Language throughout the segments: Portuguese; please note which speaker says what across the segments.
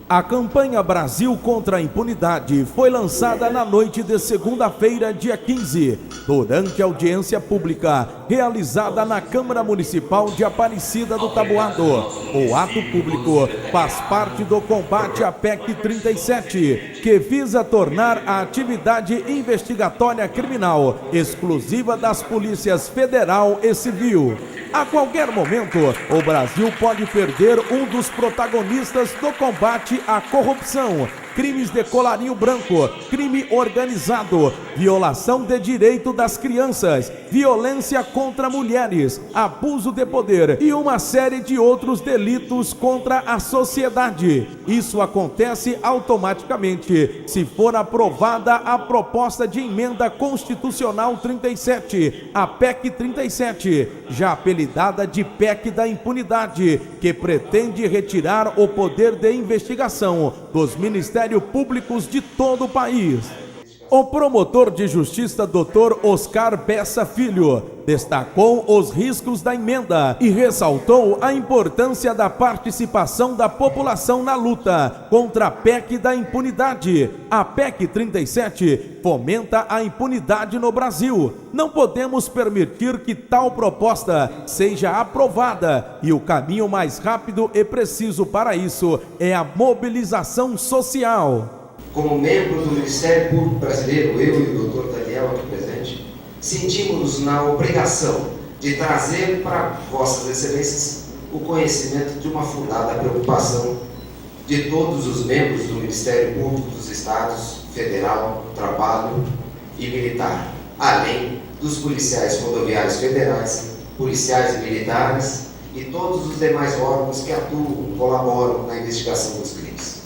Speaker 1: A campanha Brasil contra a Impunidade foi lançada na noite de segunda-feira, dia 15, durante a audiência pública realizada na Câmara Municipal de Aparecida do Taboado. O ato público faz parte do combate à PEC 37, que visa tornar a atividade investigatória criminal exclusiva das polícias federal e civil. A qualquer momento, o Brasil pode perder um dos protagonistas do combate à corrupção, crimes de colarinho branco, crime organizado, violação de direito das crianças, violência contra mulheres, abuso de poder e uma série de outros delitos contra a sociedade. Isso acontece automaticamente se for aprovada a proposta de emenda constitucional 37, a PEC 37, já apelidada de PEC da Impunidade, que pretende retirar o poder de investigação dos ministérios públicos de todo o país. O promotor de justiça Dr. Oscar Bessa Filho destacou os riscos da emenda e ressaltou a importância da participação da população na luta contra a PEC da impunidade. A PEC 37 fomenta a impunidade no Brasil. Não podemos permitir que tal proposta seja aprovada e o caminho mais rápido e preciso para isso é a mobilização social.
Speaker 2: Como membro do Ministério Público Brasileiro, eu e o Dr. Daniel aqui presente, sentimos-nos na obrigação de trazer para Vossas Excelências o conhecimento de uma fundada preocupação de todos os membros do Ministério Público dos Estados, Federal, Trabalho e Militar, além dos policiais rodoviários federais, policiais e militares e todos os demais órgãos que atuam, colaboram na investigação dos crimes.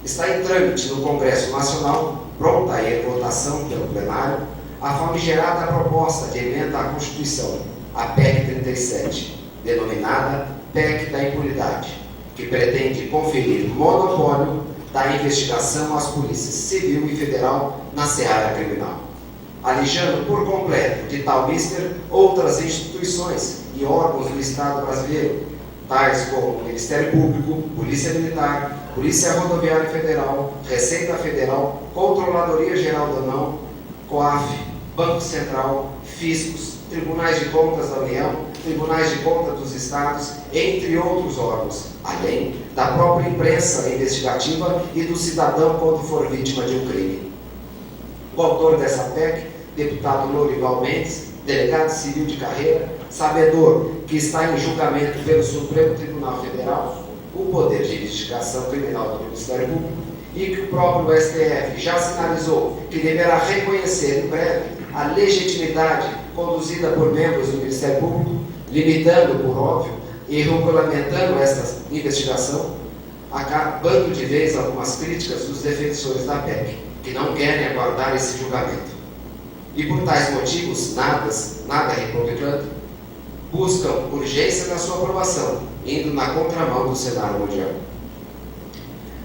Speaker 2: Está em trâmite no Congresso Nacional, pronta a ir votação pelo plenário, a famigerada proposta de emenda à Constituição, a PEC 37, denominada PEC da Impunidade, que pretende conferir monopólio da investigação às polícias civil e federal na seara criminal, alijando por completo de tal mister outras instituições e órgãos do Estado brasileiro, tais como o Ministério Público, Polícia Militar, Polícia Rodoviária Federal, Receita Federal, Controladoria Geral da União, COAF, Banco Central, Fiscos, Tribunais de Contas da União, Tribunais de Contas dos Estados, entre outros órgãos, além da própria imprensa investigativa e do cidadão quando for vítima de um crime. O autor dessa PEC, deputado Lorival Mendes, delegado civil de carreira, sabedor que está em julgamento pelo Supremo Tribunal Federal o poder de investigação criminal do Ministério Público e que o próprio STF já sinalizou que deverá reconhecer em breve a legitimidade conduzida por membros do Ministério Público, limitando, por óbvio, e regulamentando esta investigação, acabando de vez algumas críticas dos defensores da PEC, que não querem aguardar esse julgamento. E por tais motivos, nada republicano, buscam urgência na sua aprovação, indo na contramão do cenário mundial.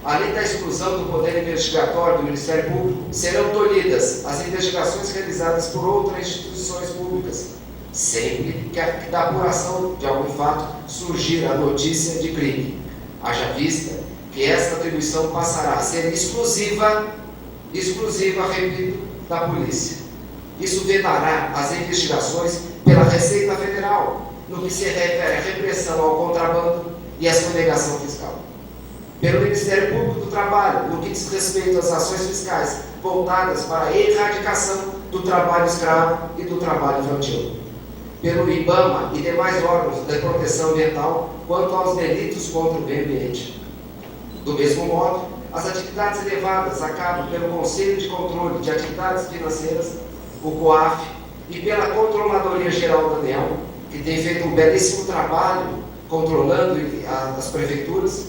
Speaker 2: Além da exclusão do poder investigatório do Ministério Público, serão tolhidas as investigações realizadas por outras instituições públicas, sempre que da apuração de algum fato surgir a notícia de crime, haja vista que esta atribuição passará a ser exclusiva, repito, da polícia. Isso vedará as investigações pela Receita Federal, no que se refere à repressão ao contrabando e à sonegação fiscal. Pelo Ministério Público do Trabalho, no que diz respeito às ações fiscais voltadas para a erradicação do trabalho escravo e do trabalho infantil. Pelo IBAMA e demais órgãos de proteção ambiental quanto aos delitos contra o meio ambiente. Do mesmo modo, as atividades levadas a cabo pelo Conselho de Controle de Atividades Financeiras, o COAF, e pela Controladoria Geral da União, que tem feito um belíssimo trabalho controlando as prefeituras,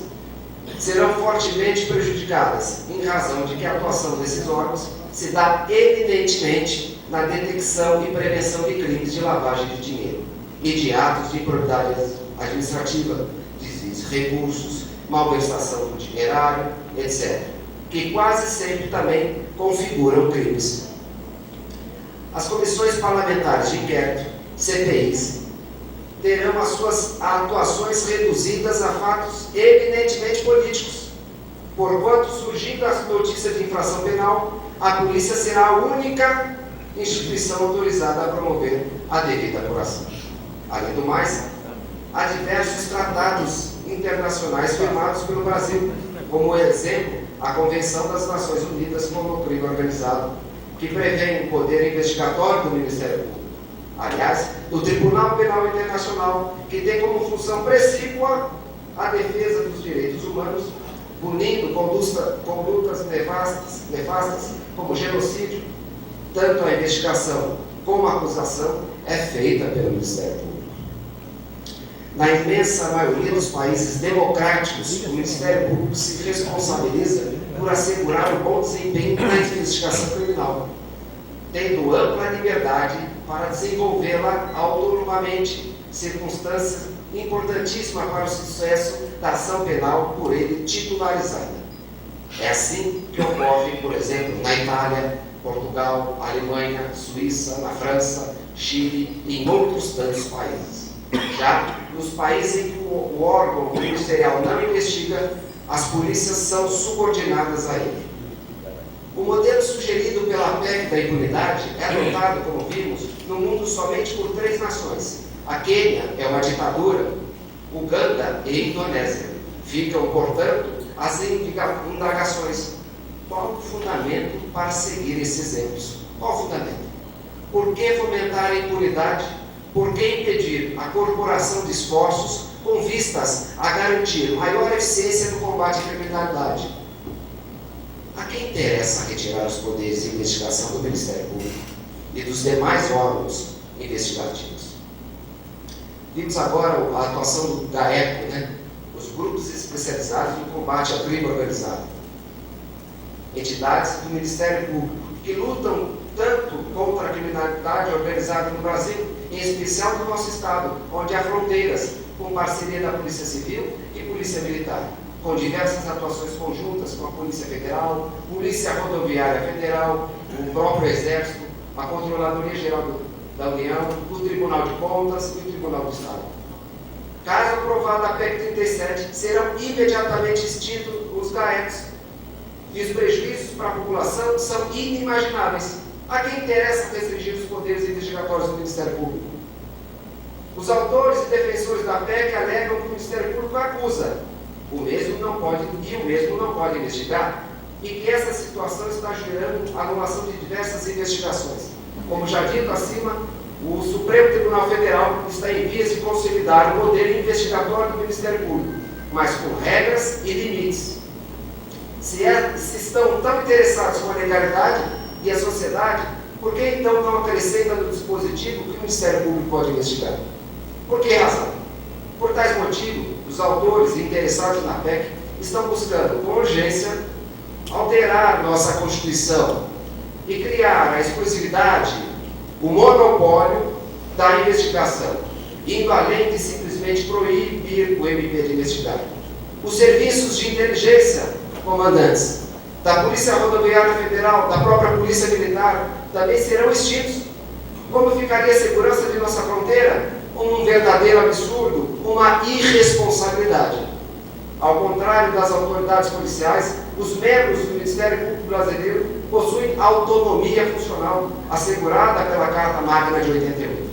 Speaker 2: serão fortemente prejudicadas em razão de que a atuação desses órgãos se dá evidentemente na detecção e prevenção de crimes de lavagem de dinheiro e de atos de improbidade administrativa, desvios de recursos, malversação do dinerário, etc., que quase sempre também configuram crimes. As comissões parlamentares de inquérito, CPIs, terão as suas atuações reduzidas a fatos eminentemente políticos, Porquanto, surgindo a notícia de infração penal, a polícia será a única instituição autorizada a promover a devida apuração. Além do mais, há diversos tratados internacionais firmados pelo Brasil, como exemplo, a Convenção das Nações Unidas contra o Crime Organizado, que prevê o poder investigatório do Ministério Público. Aliás, do Tribunal Penal Internacional, que tem como função precípua a defesa dos direitos humanos, punindo condutas nefastas como genocídio. Tanto a investigação como a acusação é feita pelo Ministério Público. Na imensa maioria dos países democráticos, o Ministério Público se responsabiliza por assegurar o bom desempenho na investigação criminal, tendo ampla liberdade para desenvolvê-la autonomamente, circunstância importantíssima para o sucesso da ação penal por ele titularizada. É assim que ocorre, por exemplo, na Itália, Portugal, Alemanha, Suíça, na França, Chile e em outros tantos países. Já nos países em que o órgão ministerial não investiga, as polícias são subordinadas a ele. O modelo sugerido pela PEC da impunidade é adotado, como vimos, no mundo somente por 3 nações. A Quênia é uma ditadura, Uganda e Indonésia. Ficam, portanto, as indagações. Qual o fundamento para seguir esses exemplos? Qual o fundamento? Por que fomentar a impunidade? Por que impedir a corporação de esforços com vistas a garantir maior eficiência no combate à criminalidade? A quem interessa retirar os poderes de investigação do Ministério Público e dos demais órgãos investigativos? Vimos agora a atuação do GAECO, os grupos especializados no combate ao crime organizado. Entidades do Ministério Público que lutam tanto contra a criminalidade organizada no Brasil, em especial no nosso Estado, onde há fronteiras, com parceria da Polícia Civil e Polícia Militar, com diversas atuações conjuntas com a Polícia Federal, Polícia Rodoviária Federal, o próprio Exército, a Controladoria Geral da União, o Tribunal de Contas e o Tribunal do Estado. Caso aprovada a PEC 37, serão imediatamente extintos os GAECs, e os prejuízos para a população são inimagináveis. A quem interessa restringir os poderes investigatórios do Ministério Público? Os autores e defensores da PEC alegam que o Ministério Público acusa, o mesmo não pode investigar, e que essa situação está gerando a anulação de diversas investigações. Como já dito acima, o Supremo Tribunal Federal está em vias de consolidar o modelo investigatório do Ministério Público, mas com regras e limites. Se estão tão interessados com a legalidade e a sociedade, por que então não acrescentam no dispositivo que o Ministério Público pode investigar? Por que razão? Por tais motivos, os autores e interessados na PEC estão buscando, com urgência, alterar nossa Constituição e criar a exclusividade, o monopólio da investigação, indo além de simplesmente proibir o MP de investigar. Os serviços de inteligência, comandantes, da Polícia Rodoviária Federal, da própria Polícia Militar, também serão extintos. Como ficaria a segurança de nossa fronteira? Um verdadeiro absurdo, uma irresponsabilidade. Ao contrário das autoridades policiais, os membros do Ministério Público Brasileiro possuem autonomia funcional assegurada pela Carta Magna de 88,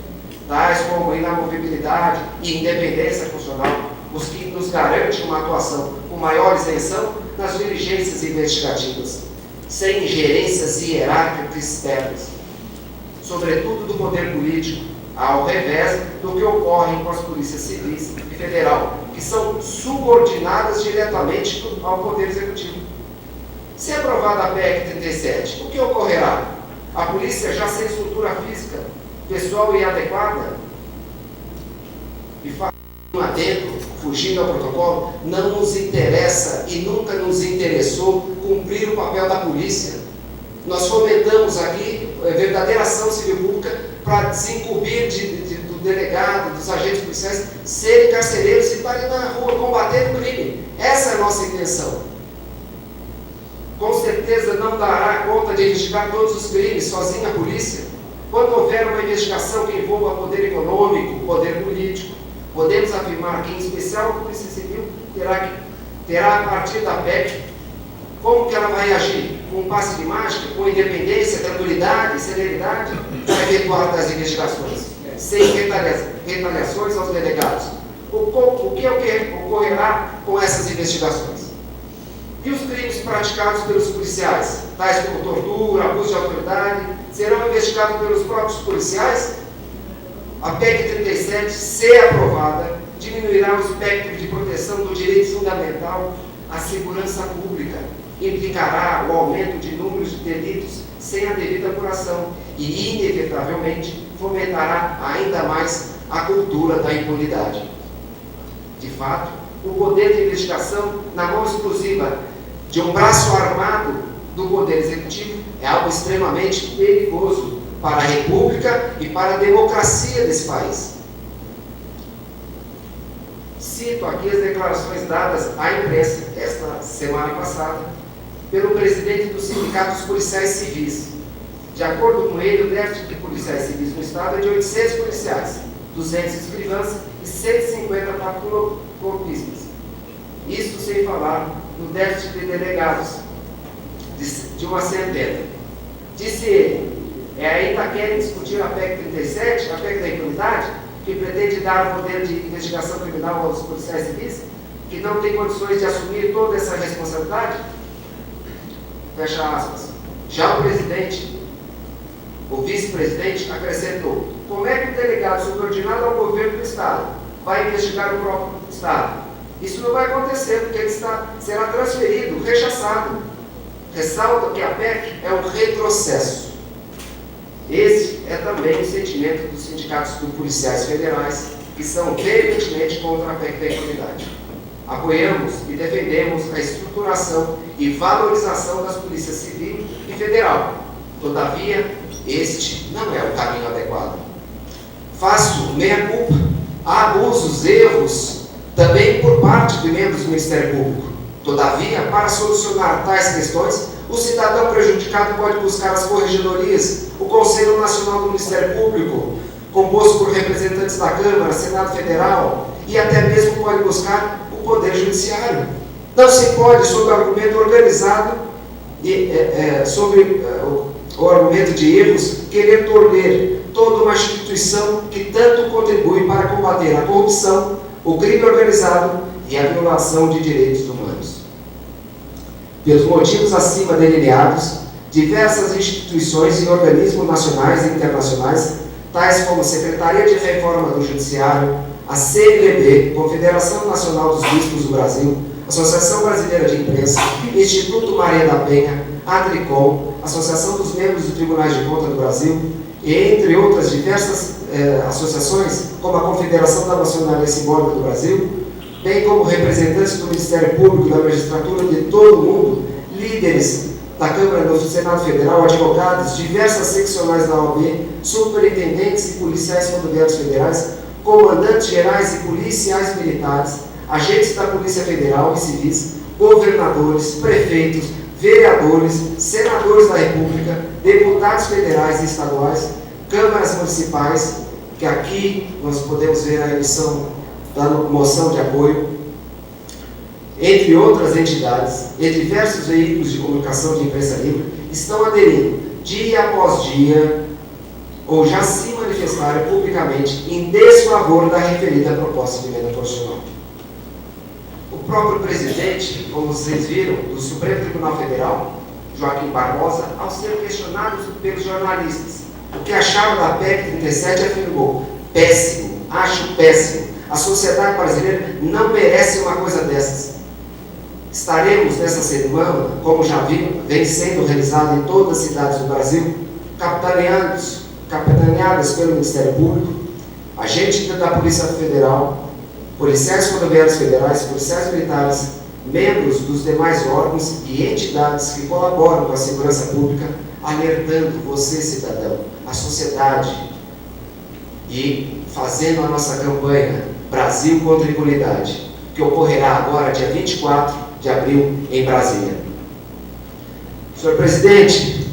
Speaker 2: tais como inamovibilidade e independência funcional, os que nos garantem uma atuação com maior isenção nas diligências investigativas, sem ingerências hierárquicas externas, sobretudo do poder político, ao revés do que ocorre com as polícias civis e federal, que são subordinadas diretamente ao Poder Executivo. Se aprovada a PEC 37, o que ocorrerá? A polícia, já sem estrutura física, pessoal e adequada, e adentro, fugindo ao protocolo, não nos interessa e nunca nos interessou cumprir o papel da polícia. Nós fomentamos aqui a verdadeira ação civil pública para desincumbir do delegado, dos agentes policiais, serem carcereiros e estarem na rua combatendo o crime. Essa é a nossa intenção. Com certeza não dará conta de investigar todos os crimes sozinha a polícia. Quando houver uma investigação que envolva poder econômico, poder político, podemos afirmar que, em especial a Polícia Civil, terá a partir da PEC Como que ela vai agir? Com um passe de mágica, com independência, tranquilidade, celeridade, para efetuar as investigações, sem retaliações aos delegados? O que ocorrerá com essas investigações? E os crimes praticados pelos policiais, tais como tortura, abuso de autoridade, serão investigados pelos próprios policiais? A PEC 37, se aprovada, diminuirá o espectro de proteção do direito fundamental à segurança pública, implicará o aumento de números de delitos sem a devida apuração e, inevitavelmente, fomentará ainda mais a cultura da impunidade. De fato, o poder de investigação na mão exclusiva de um braço armado do Poder Executivo é algo extremamente perigoso para a República e para a democracia desse país. Cito aqui as declarações dadas à imprensa esta semana passada pelo presidente do Sindicato dos Policiais Civis. De acordo com ele, o déficit de policiais civis no Estado é de 800 policiais, 200 escrivãs e 150 patrulhistas. Isso sem falar no déficit de delegados, de uma centena. Disse ele, ainda querem discutir a PEC 37, a PEC da impunidade, que pretende dar poder de investigação criminal aos policiais civis, que não tem condições de assumir toda essa responsabilidade? Fecha aspas. Já o presidente, o vice-presidente, acrescentou: como é que o delegado subordinado ao governo do Estado vai investigar o próprio Estado? Isso não vai acontecer, porque ele será transferido, rechaçado. Ressalta que a PEC é um retrocesso. Esse é também o sentimento dos sindicatos dos policiais federais, que são veementemente contra a PEC da impunidade. Apoiamos e defendemos a estruturação e valorização das polícias civil e federal. Todavia, este não é o caminho adequado. Faço meia-culpa. Há abusos, erros, também por parte de membros do Ministério Público. Todavia, para solucionar tais questões, o cidadão prejudicado pode buscar as corregedorias, o Conselho Nacional do Ministério Público, composto por representantes da Câmara, Senado Federal, e até mesmo pode buscar o Poder Judiciário. Não se pode, sob o argumento organizado, sob o argumento de erros, querer torcer toda uma instituição que tanto contribui para combater a corrupção, o crime organizado e a violação de direitos humanos. Pelos motivos acima delineados, diversas instituições e organismos nacionais e internacionais, tais como a Secretaria de Reforma do Judiciário, a CNBB, Confederação Nacional dos Bispos do Brasil, Associação Brasileira de Imprensa, Instituto Maria da Penha, ADRICOM, Associação dos Membros dos Tribunais de Contas do Brasil, e entre outras diversas associações, como a Confederação da Maçonaria Simbólica do Brasil, bem como representantes do Ministério Público, da magistratura de todo o mundo, líderes da Câmara do Senado Federal, advogados, diversas seccionais da OAB, superintendentes e policiais rodoviários federais, comandantes gerais e policiais militares, agentes da Polícia Federal e civis, governadores, prefeitos, vereadores, senadores da República, deputados federais e estaduais, câmaras municipais, que aqui nós podemos ver a emissão da moção de apoio, entre outras entidades e diversos veículos de comunicação de imprensa livre, estão aderindo dia após dia ou já se manifestaram publicamente em desfavor da referida proposta de emenda constitucional. O próprio presidente, como vocês viram, do Supremo Tribunal Federal, Joaquim Barbosa, ao ser questionado pelos jornalistas o que achava da PEC 37, afirmou: péssimo, acho péssimo. A sociedade brasileira não merece uma coisa dessas. Estaremos nessa semana, como já vem sendo realizado em todas as cidades do Brasil, capitaneadas pelo Ministério Público, agentes da Polícia Federal, policiais rodoviários federais, policiais militares, membros dos demais órgãos e entidades que colaboram com a segurança pública, alertando você, cidadão, a sociedade, e fazendo a nossa campanha Brasil contra a Impunidade, que ocorrerá agora, dia 24 de abril, em Brasília. Senhor Presidente,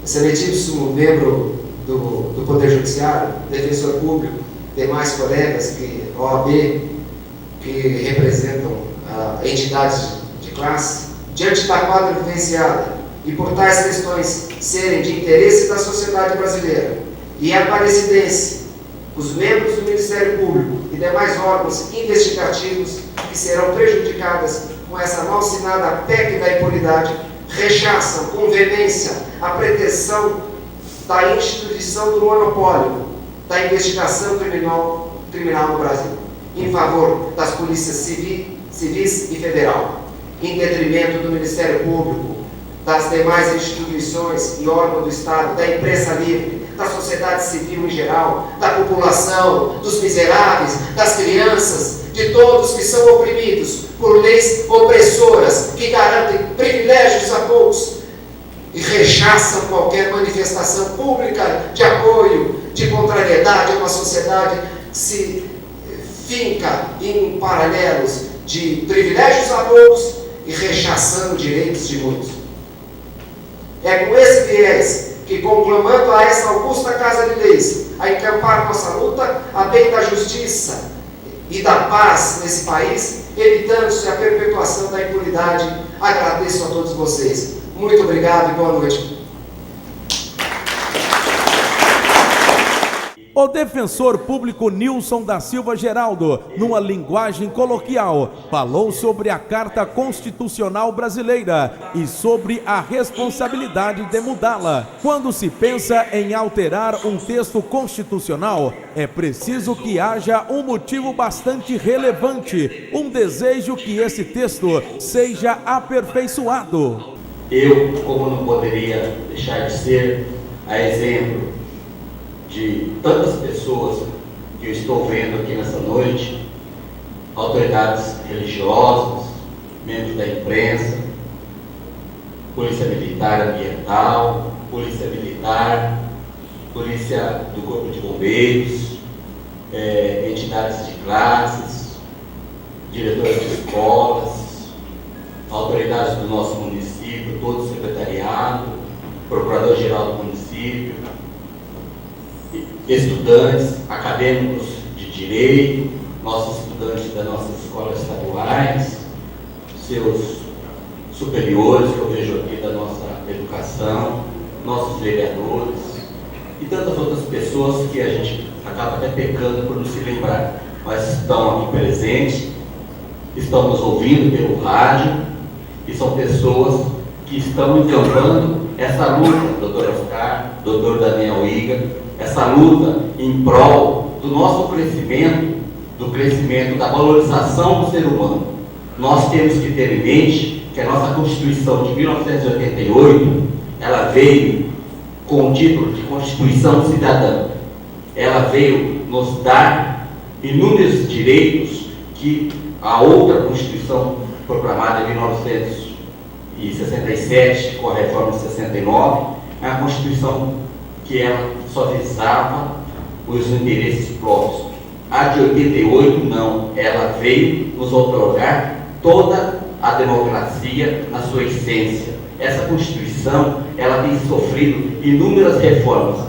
Speaker 2: excelentíssimo membro do Poder Judiciário, defensor público, demais colegas, OAB, que representam entidades de classe, Diante da quadra vivenciada e por tais questões serem de interesse da sociedade brasileira e aparecidense, os membros do Ministério Público e demais órgãos investigativos que serão prejudicadas com essa mal-assinada PEC da impunidade rechaçam com veemência a pretensão da instituição do monopólio da investigação criminal no Brasil, em favor das polícias civis e federal, em detrimento do Ministério Público, das demais instituições e órgãos do Estado, da imprensa livre, da sociedade civil em geral, da população, dos miseráveis, das crianças, de todos que são oprimidos por leis opressoras que garantem privilégios a poucos e rechaçam qualquer manifestação pública de apoio, de contrariedade a uma sociedade que se finca em paralelos de privilégios a poucos e rechaçando direitos de muitos. É com esse viés que, conclamando a essa augusta Casa de Leis a encampar nossa luta a bem da justiça e da paz nesse país, evitando-se a perpetuação da impunidade, agradeço a todos vocês. Muito obrigado e boa noite.
Speaker 1: O defensor público Nilson da Silva Geraldo, numa linguagem coloquial, falou sobre a Carta Constitucional Brasileira e sobre a responsabilidade de mudá-la. Quando se pensa em alterar um texto constitucional, é preciso que haja um motivo bastante relevante, um desejo que esse texto seja aperfeiçoado.
Speaker 3: Eu, como não poderia deixar de ser, a exemplo de tantas pessoas que eu estou vendo aqui nessa noite, autoridades religiosas, membros da imprensa, Polícia Militar Ambiental, Polícia Militar, Polícia do Corpo de Bombeiros, entidades de classes, diretores de escolas, autoridades do nosso município, todo o secretariado, Procurador-Geral do município, estudantes, acadêmicos de direito, nossos estudantes das nossas escolas estaduais, seus superiores que eu vejo aqui da nossa educação, nossos vereadores e tantas outras pessoas que a gente acaba até pecando por não se lembrar, mas estão aqui presentes, estão nos ouvindo pelo rádio e são pessoas que estão encampando essa luta, doutor Oscar, doutor Daniel Iga, essa luta em prol do nosso crescimento, do crescimento da valorização do ser humano. Nós temos que ter em mente que a nossa Constituição de 1988, ela veio com o título de Constituição Cidadã. Ela veio nos dar inúmeros direitos que a outra Constituição proclamada em 1967, com a reforma de 69, é a Constituição que ela só visava os interesses próprios. A de 88 não, ela veio nos outorgar toda a democracia na sua essência. Essa Constituição, ela tem sofrido inúmeras reformas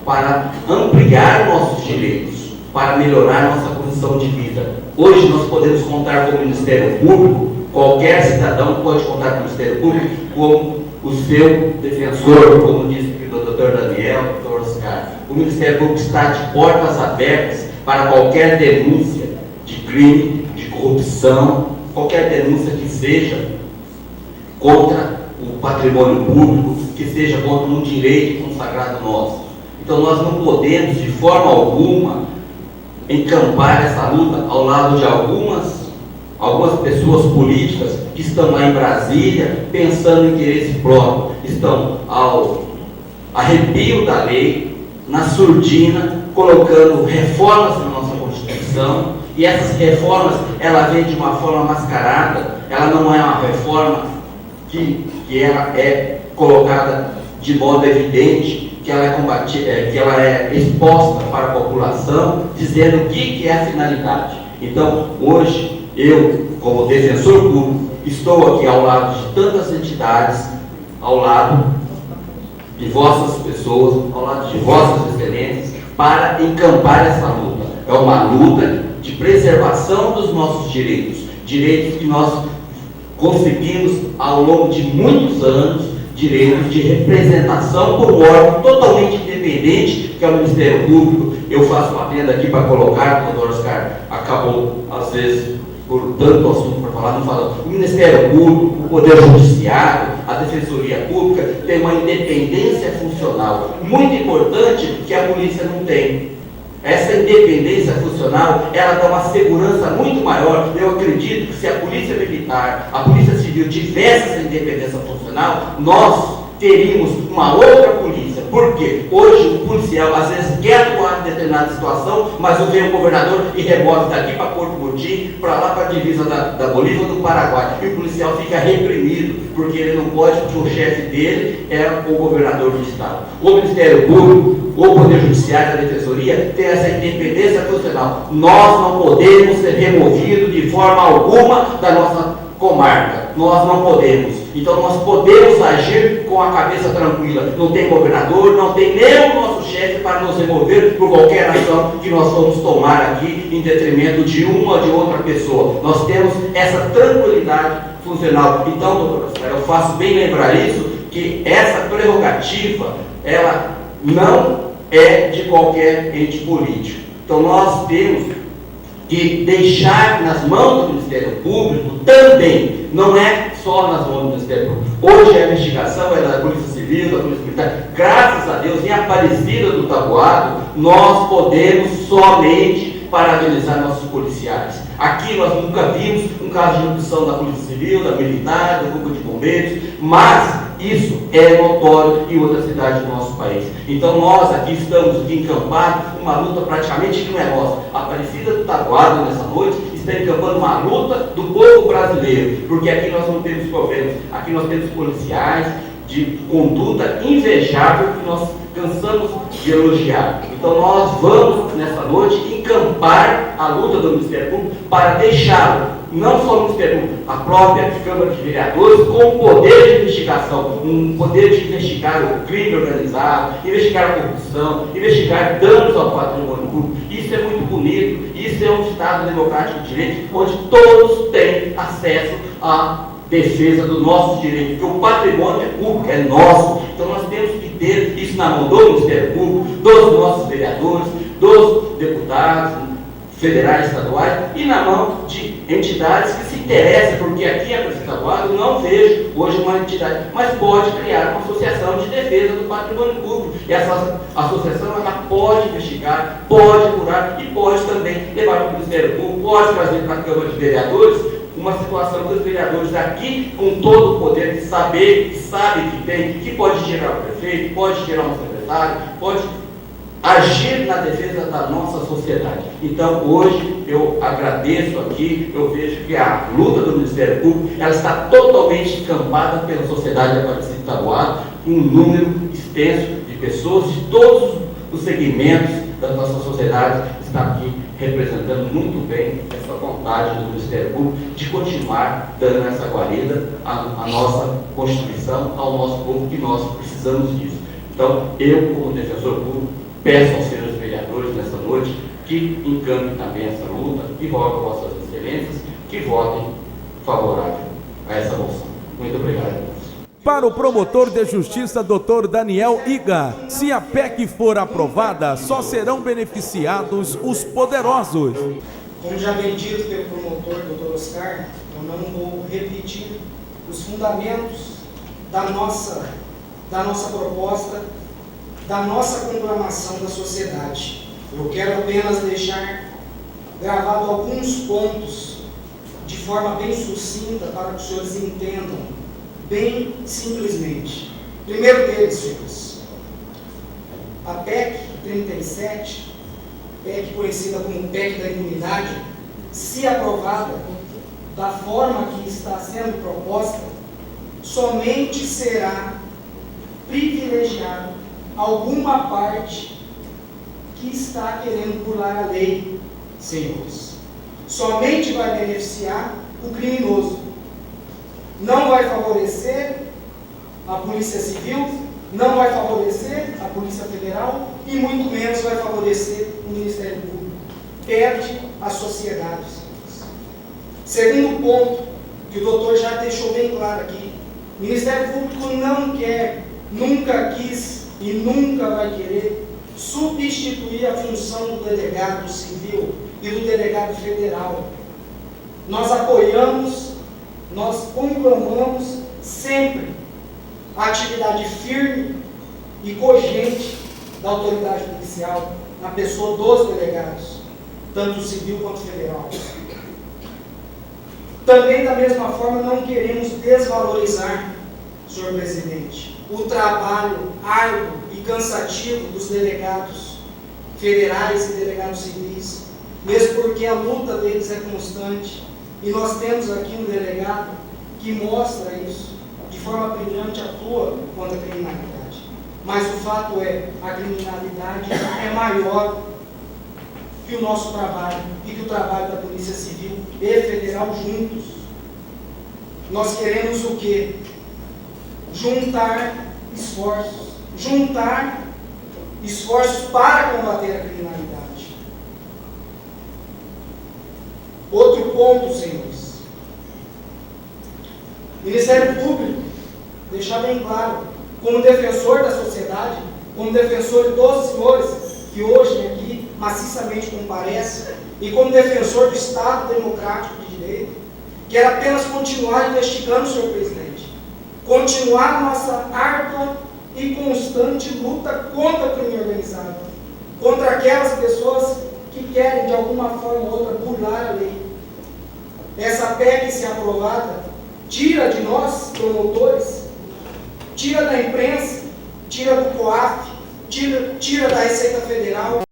Speaker 3: para ampliar nossos direitos, para melhorar nossa condição de vida. Hoje nós podemos contar com o Ministério Público, qualquer cidadão pode contar com o Ministério Público como o seu defensor, como disse o doutor Daniel, o doutor Oscar. O Ministério Público está de portas abertas para qualquer denúncia de crime, de corrupção, qualquer denúncia que seja contra o patrimônio público, que seja contra um direito consagrado nosso. Então nós não podemos, de forma alguma, encampar essa luta ao lado de algumas pessoas políticas que estão lá em Brasília pensando em interesse próprio, estão ao arrepio da lei, na surdina, colocando reformas na nossa Constituição, e essas reformas, ela vem de uma forma mascarada, ela não é uma reforma que ela é colocada de modo evidente, que ela é exposta para a população, dizendo o que é a finalidade. Então, hoje, eu, como defensor público, estou aqui ao lado de tantas entidades, ao lado de vossas pessoas, ao lado de vossas excelências, para encampar essa luta. É uma luta de preservação dos nossos direitos, direitos que nós conseguimos, ao longo de muitos anos, direitos de representação por um órgão totalmente independente, que é o Ministério Público. Eu faço uma adenda aqui para colocar, o doutor Oscar acabou, às vezes, por tanto assunto para falar, não fala. O Ministério Público, o Poder Judiciário, a Defensoria Pública tem uma independência funcional muito importante que a polícia não tem. Essa independência funcional, ela dá uma segurança muito maior. Eu acredito que se a Polícia Militar, a Polícia Civil tivesse essa independência funcional, nós teríamos uma outra polícia. Por quê? Hoje o policial às vezes quer atuar em determinada situação, mas vem o governador e remove daqui para Porto Murtinho, para lá para a divisa da Bolívia ou do Paraguai. E o policial fica reprimido, porque ele não pode, porque o chefe dele é o governador do estado. O Ministério Público, o Poder Judiciário, a Defensoria, tem essa independência funcional. Nós não podemos ser removidos de forma alguma da nossa comarca. Nós não podemos. Então nós podemos agir com a cabeça tranquila. Não tem governador, não tem nem o nosso chefe para nos remover por qualquer ação que nós vamos tomar aqui em detrimento de uma ou de outra pessoa. Nós temos essa tranquilidade funcional. Então, doutor Oscar, eu faço bem lembrar isso, que essa prerrogativa, ela não é de qualquer ente político. Então nós temos que deixar nas mãos do Ministério Público também, não é só nas mãos do Ministério Público. Hoje a investigação é da Polícia Civil, da Polícia Militar. Graças a Deus, em Aparecida do Taboado, nós podemos somente parabenizar nossos policiais. Aqui nós nunca vimos um caso de opção da Polícia Civil, da Militar, do Corpo de Bombeiros, mas isso é notório em outras cidades do nosso país. Então nós aqui estamos encampados, uma luta praticamente que não é nossa. A Aparecida do Taboado, nessa noite, está encampando uma luta do povo brasileiro, porque aqui nós não temos problemas, aqui nós temos policiais de conduta invejável que nós cansamos de elogiar. Então nós vamos, nessa noite, encampar a luta do Ministério Público para deixá-lo, não só o Ministério Público, a própria Câmara de Vereadores, com o poder de investigação, um poder de investigar o crime organizado, investigar a corrupção, investigar danos ao patrimônio público. Isso é muito bonito, isso é um Estado democrático de direito, onde todos têm acesso à defesa do nosso direito, porque o patrimônio é público, é nosso. Então nós temos que ter isso na mão do Ministério Público, dos nossos vereadores, dos deputados federais, estaduais, e na mão de entidades que se interessam, porque aqui em Aparecida do Taboado não vejo hoje uma entidade, mas pode criar uma associação de defesa do patrimônio público. E essa associação ela pode investigar, pode apurar e pode também levar para o Ministério Público, pode trazer para a Câmara de Vereadores uma situação dos vereadores aqui com todo o poder de saber, que sabe que tem, que pode tirar o prefeito, pode tirar um secretário, pode agir na defesa da nossa sociedade. Então hoje eu agradeço aqui, eu vejo que a luta do Ministério Público ela está totalmente encampada pela sociedade de Aparecida do Taboado, um número extenso de pessoas de todos os segmentos da nossa sociedade está aqui representando muito bem essa vontade do Ministério Público de continuar dando essa guarida à nossa Constituição, ao nosso povo, que nós precisamos disso. Então, eu, como defensor público, peço aos senhores vereadores nessa noite que encampem também essa luta e rogo a vossas excelências que votem favorável a essa moção. Muito obrigado.
Speaker 1: Para o promotor de justiça, Dr. Daniel Iga, se a PEC for aprovada, só serão beneficiados os poderosos.
Speaker 4: Como já bem dito pelo promotor, Dr. Oscar, eu não vou repetir os fundamentos da nossa proposta, da nossa programação da sociedade. Eu quero apenas deixar gravado alguns pontos de forma bem sucinta para que os senhores entendam bem simplesmente. Primeiro deles, senhores, a PEC 37, PEC conhecida como PEC da Impunidade, se aprovada da forma que está sendo proposta, somente será privilegiado alguma parte que está querendo burlar a lei, senhores. Somente vai beneficiar o criminoso. Não vai favorecer a Polícia Civil, não vai favorecer a Polícia Federal e muito menos vai favorecer o Ministério Público. Perde a sociedade. Segundo ponto que o doutor já deixou bem claro aqui, o Ministério Público não quer, nunca quis e nunca vai querer substituir a função do delegado civil e do delegado federal. Nós apoiamos, nós conclamamos sempre a atividade firme e cogente da autoridade policial na pessoa dos delegados, tanto civil quanto federal. Também, da mesma forma, não queremos desvalorizar, senhor presidente, o trabalho árduo e cansativo dos delegados federais e delegados civis, mesmo porque a luta deles é constante. E nós temos aqui um delegado que mostra isso, de forma brilhante, atua contra a criminalidade. Mas o fato é, a criminalidade é maior que o nosso trabalho e que o trabalho da Polícia Civil e Federal juntos. Nós queremos o quê? Juntar esforços para combater a criminalidade. Outro ponto, senhores. Ministério Público, deixar bem claro, como defensor da sociedade, como defensor dos senhores que hoje aqui maciçamente comparecem, e como defensor do Estado Democrático de Direito, quero apenas continuar investigando, senhor presidente, continuar nossa árdua e constante luta contra o crime organizado, contra aquelas pessoas que querem, de alguma forma ou outra, burlar a lei. Essa PEC, se aprovada, tira de nós, promotores, tira da imprensa, tira do COAF, tira da Receita Federal,